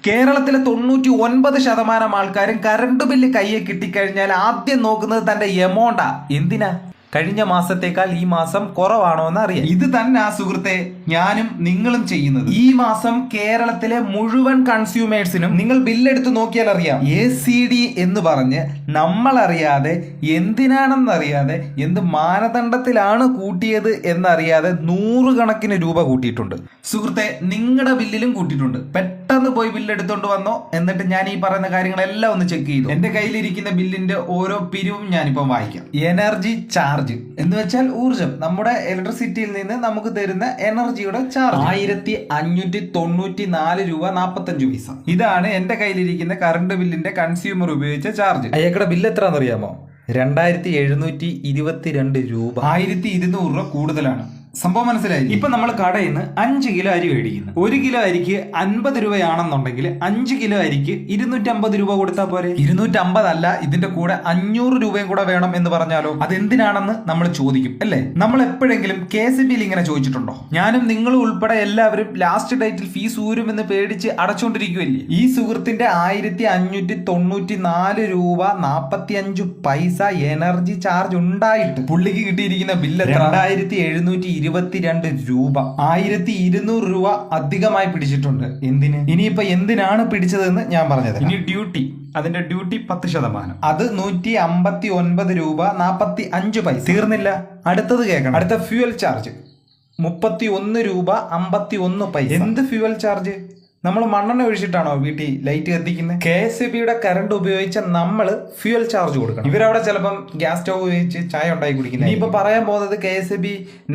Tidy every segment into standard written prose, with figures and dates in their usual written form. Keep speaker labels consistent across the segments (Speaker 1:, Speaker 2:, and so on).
Speaker 1: കേരളത്തിലെ 99% ആൾക്കാരും current bill കയ്യിൽ കിട്ടിക്കഴിഞ്ഞാൽ ആദ്യം നോക്കുന്നത് തന്റെ എമൗണ്ടാ. എന്തിനാ? കഴിഞ്ഞ മാസത്തേക്കാൾ ഈ മാസം കുറവാണോ എന്ന് അറിയാം. ഇത് തന്നെ ആ സുഹൃത്തെ ഞാനും നിങ്ങളും ചെയ്യുന്നത്. ഈ മാസം കേരളത്തിലെ മുഴുവൻ കൺസ്യൂമേഴ്സിനും നിങ്ങൾ ബില്ലെടുത്ത് നോക്കിയാൽ അറിയാം, ACD എന്ന് പറഞ്ഞ് നമ്മളറിയാതെ എന്തിനാണെന്നറിയാതെ എന്ത് മാനദണ്ഡത്തിലാണ് കൂട്ടിയത് എന്നറിയാതെ 100 കണക്കിന് രൂപ കൂട്ടിയിട്ടുണ്ട്. സുഹൃത്തെ, നിങ്ങളുടെ ബില്ലിലും കൂട്ടിയിട്ടുണ്ട്. പെട്ടെന്ന് പോയി ബില്ലെടുത്തോണ്ട് വന്നോ, എന്നിട്ട് ഞാൻ ഈ പറയുന്ന കാര്യങ്ങളെല്ലാം ഒന്ന് ചെക്ക് ചെയ്തു. എന്റെ കയ്യിലിരിക്കുന്ന ബില്ലിന്റെ ഓരോ പിരിവും ഞാനിപ്പം വായിക്കാം. എനർജി ചാർജ് എന്ന് വെച്ചാൽ ഊർജം, നമ്മുടെ ഇലക്ട്രിസിറ്റിയിൽ നിന്ന് നമുക്ക് തരുന്ന എനർജിയുടെ ചാർജ് 1594 രൂപ 45 പൈസ. ഇതാണ് എന്റെ കയ്യിലിരിക്കുന്ന കറണ്ട് ബില്ലിന്റെ കൺസ്യൂമർ ഉപയോഗിച്ച ചാർജ്. അയാളുടെ ബില്ല് എത്രയാണെന്നറിയാമോ? 2722 രൂപ. 1200 രൂപ കൂടുതലാണ്. സംഭവം മനസ്സിലായി. ഇപ്പൊ നമ്മൾ കടയിൽ നിന്ന് 5 കിലോ അരി മേടിക്കുന്നു. 1 കിലോ അരിക്ക് 50 രൂപയാണെന്നുണ്ടെങ്കിൽ 5 കിലോ അരിക്ക് 250 രൂപ കൊടുത്താൽ പോരെ? 250 അല്ല, ഇതിന്റെ കൂടെ 500 രൂപയും കൂടെ വേണം എന്ന് പറഞ്ഞാലോ? അതെന്തിനാണെന്ന് നമ്മൾ ചോദിക്കും അല്ലേ? നമ്മൾ എപ്പോഴെങ്കിലും KCBയിൽ ഇങ്ങനെ ചോദിച്ചിട്ടുണ്ടോ? ഞാനും നിങ്ങളും ഉൾപ്പെടെ എല്ലാവരും ലാസ്റ്റ് ഡേറ്റിൽ ഫീസ് ഊരുമെന്ന് പേടിച്ച് അടച്ചോണ്ടിരിക്കുവല്ലേ? ഈ സുഹൃത്തിന്റെ 1594 രൂപ 45 പൈസ എനർജി ചാർജ് ഉണ്ടായിട്ട് പുള്ളിക്ക് കിട്ടിയിരിക്കുന്ന ബില്ല് 2722 രൂപ. 1200 രൂപ അധികമായി പിടിച്ചിട്ടുണ്ട്. എന്തിന്? ഇനിയിപ്പോ എന്തിനാണ് പിടിച്ചതെന്ന് ഞാൻ പറഞ്ഞത്. ഇനി ഡ്യൂട്ടി, അതിന്റെ ഡ്യൂട്ടി 10%, അത് 159 രൂപ 45 പൈസ. തീർന്നില്ല, അടുത്തത് കേൾക്കണം. അടുത്ത ഫ്യൂവൽ ചാർജ് 31 രൂപ 51 പൈസ. എന്ത് ഫ്യൂവൽ ചാർജ്? നമ്മൾ മണ്ണെണ്ണ ഒഴിച്ചിട്ടാണോ വീട്ടിൽ ലൈറ്റ് കത്തിക്കുന്നത്? KCBയുടെ കറണ്ട് ഉപയോഗിച്ച നമ്മൾ ഫ്യൂവൽ ചാർജ് കൊടുക്കണം. ഇവരവിടെ ചിലപ്പം ഗ്യാസ് സ്റ്റവ് ഉപയോഗിച്ച് ചായ ഉണ്ടാക്കി കുടിക്കുന്നത്. ഇപ്പൊ പറയാൻ പോകുന്നത് KCB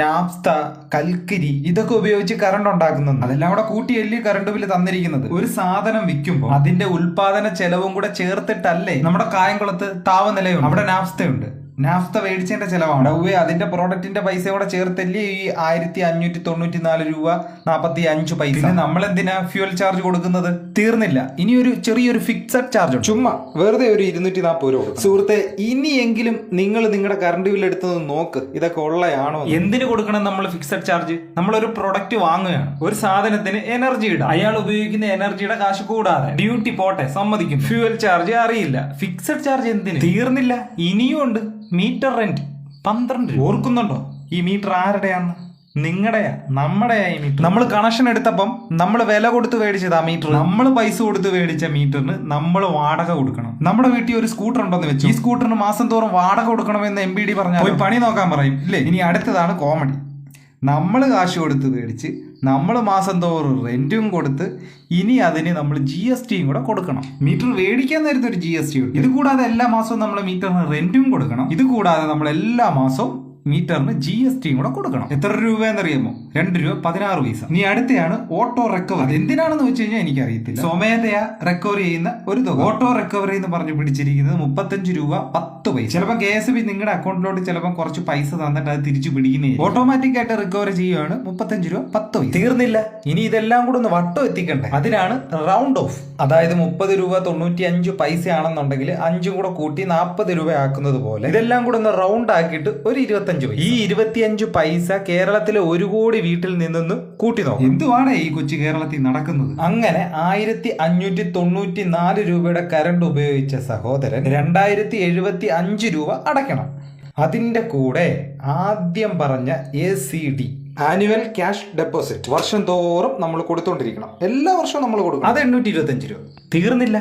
Speaker 1: നാഫ്ത, കൽക്കരി ഇതൊക്കെ ഉപയോഗിച്ച് കറണ്ട് ഉണ്ടാക്കുന്നത്. അതെല്ലാം അവിടെ കൂട്ടിയല്ലേ കറണ്ട് ബില്ല് തന്നിരിക്കുന്നത്. ഒരു സാധനം വിൽക്കുമ്പോൾ അതിന്റെ ഉൽപാദന ചെലവും കൂടെ ചേർത്തിട്ടല്ലേ. നമ്മുടെ കായംകുളത്ത് താവനിലയുണ്ട്, അവിടെ നാഫ്തയുണ്ട്. നാഫ്ത മേടിച്ചതിന്റെ ചെലവാണ്. അതിന്റെ പ്രോഡക്റ്റിന്റെ പൈസ കൂടെ ചേർത്തല്ലേ ഈ 1594 രൂപ 45 പൈസ. നമ്മൾ എന്തിനാ ഫ്യൂവൽ ചാർജ് കൊടുക്കുന്നത്? തീർന്നില്ല, ഇനി ഒരു ചെറിയൊരു ഫിക്സഡ് ചാർജ് ഉണ്ട്. ചുമ്മാ വെറുതെ ഒരു 240 രൂപ. സുഹൃത്തെ, ഇനിയെങ്കിലും നിങ്ങൾ നിങ്ങളുടെ കറണ്ട് ബില്ല് എടുത്തത് നോക്ക്, ഇതൊക്കെ ഉള്ളയാണോ? എന്തിനു കൊടുക്കണം നമ്മൾ ഫിക്സഡ് ചാർജ്? നമ്മളൊരു പ്രൊഡക്റ്റ് വാങ്ങുകയാണ്, ഒരു സാധനത്തിന് എനർജി ഇടാം. അയാൾ ഉപയോഗിക്കുന്ന എനർജിയുടെ കാശ് കൂടാതെ ഡ്യൂട്ടി പോട്ടെ, സമ്മതിക്കും. ഫ്യൂവൽ ചാർജ് അറിയില്ല, ഫിക്സഡ് ചാർജ് എന്തിന്? തീർന്നില്ല, ഇനിയും ഉണ്ട്. മീറ്റർ റെന്റ് 12 രൂപ. ഓർക്കുന്നുണ്ടോ ഈ മീറ്റർ ആരുടെയാന്ന്? നിങ്ങളുടെയാ, നമ്മുടെയാ ഈ മീറ്റർ. നമ്മൾ കണക്ഷൻ എടുത്തപ്പം നമ്മൾ വില കൊടുത്ത് മേടിച്ചതാ മീറ്റർ. നമ്മൾ പൈസ കൊടുത്ത് മേടിച്ച മീറ്ററിന് നമ്മൾ വാടക കൊടുക്കണം. നമ്മുടെ വീട്ടിൽ ഒരു സ്കൂട്ടർ ഉണ്ടെന്ന് വെച്ചു, ഈ സ്കൂട്ടറിന് മാസം തോറും വാടക കൊടുക്കണമെന്ന് MBD പറഞ്ഞാൽ പോയി പണി നോക്കാൻ പറയും ഇല്ലേ? ഇനി അടുത്തതാണ് കോമഡി. നമ്മൾ കാശ് കൊടുത്ത് മേടിച്ച് നമ്മൾ മാസം തോറും റെന്റും കൊടുത്ത് ഇനി അതിന് നമ്മൾ GST കൂടെ കൊടുക്കണം. മീറ്റർ മേടിക്കാൻ നേരത്തെ ഒരു GST ഉണ്ട്. ഇത് കൂടാതെ എല്ലാ മാസവും നമ്മൾ മീറ്ററിന് റെന്റും കൊടുക്കണം. ഇത് കൂടാതെ നമ്മൾ എല്ലാ മാസവും മീറ്ററിന് GST കൂടെ കൊടുക്കണം. എത്ര രൂപ എന്നറിയാമോ? 2 രൂപ 16 പൈസ. ഇനി അടുത്തയാണ് ഓട്ടോ റിക്കവറി. എന്തിനാണെന്ന് വെച്ച് കഴിഞ്ഞാൽ എനിക്കറിയത്തില്ല. സ്വമേധയാ റിക്കവർ ചെയ്യുന്ന ഒരു തുക. ഓട്ടോ റിക്കവറി എന്ന് പറഞ്ഞ് പിടിച്ചിരിക്കുന്നത് 35 രൂപ 10 പൈസ. ചിലപ്പോൾ KCB നിങ്ങളുടെ അക്കൗണ്ടിലോട്ട് ചിലപ്പോൾ കുറച്ച് പൈസ തന്നിട്ട് അത് തിരിച്ചു പിടിക്കുന്നേ. ഓട്ടോമാറ്റിക് ആയിട്ട് റിക്കവർ ചെയ്യുകയാണ് 35 രൂപ 10 പൈസ. തീർന്നില്ല, ഇനി ഇതെല്ലാം കൂടെ ഒന്ന് വട്ടം എത്തിക്കണ്ടേ? അതിനാണ് റൗണ്ട് ഓഫ്. അതായത് 30 രൂപ 95 പൈസ ആണെന്നുണ്ടെങ്കിൽ 5 കൂടെ കൂട്ടി 40 രൂപ ആക്കുന്നത് പോലെ ഇതെല്ലാം കൂടെ ഒന്ന് റൗണ്ട് ആക്കിയിട്ട് ഒരു 25 പൈസ. ഈ 25 പൈസ കേരളത്തിലെ 1 കോടി വീട്ടിൽ നിന്ന് കൂട്ടി നോക്കും. എന്തുവാണ് ഈ കൊച്ചു കേരളത്തിൽ നടക്കുന്നത്? അങ്ങനെ 1594 രൂപയുടെ കറണ്ട് ഉപയോഗിച്ച സഹോദരൻ 2075 രൂപ അടയ്ക്കണം. അതിന്റെ കൂടെ ആദ്യം പറഞ്ഞ ACD ആനുവൽ ക്യാഷ് ഡെപ്പോസിറ്റ് വർഷം തോറും നമ്മൾ കൊടുത്തോണ്ടിരിക്കണം. എല്ലാ വർഷവും നമ്മൾ കൊടുക്കണം. അത് 825 രൂപ. തീർന്നില്ല,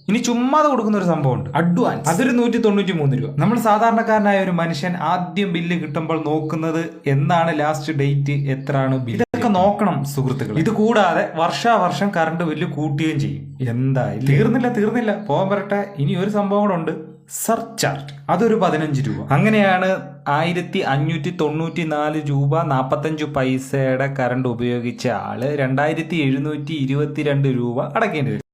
Speaker 1: ഇനി ചുമ്മാതെ കൊടുക്കുന്ന ഒരു സംഭവമുണ്ട്, അഡ്വാൻസ്. അതൊരു 193 രൂപ. നമ്മൾ സാധാരണക്കാരനായ ഒരു മനുഷ്യൻ ആദ്യം ബില്ല് കിട്ടുമ്പോൾ നോക്കുന്നത് എന്താണ് ലാസ്റ്റ് ഡേറ്റ്, എത്രയാണ് ബില്ല്, ഇതൊക്കെ നോക്കണം സുഹൃത്തുക്കൾ. ഇത് കൂടാതെ വർഷാവർഷം കറണ്ട് ബില്ല് കൂട്ടുകയും ചെയ്യും. എന്തായാലും തീർന്നില്ല, പോകാൻ വരട്ടെ. ഇനി ഒരു സംഭവം കൂടെ ഉണ്ട്, സർചാർജ്. അതൊരു 15 രൂപ. അങ്ങനെയാണ് 1594 രൂപ 45 പൈസയുടെ കറണ്ട് ഉപയോഗിച്ച ആള് 2722 രൂപ അടയ്ക്കേണ്ടി വരും.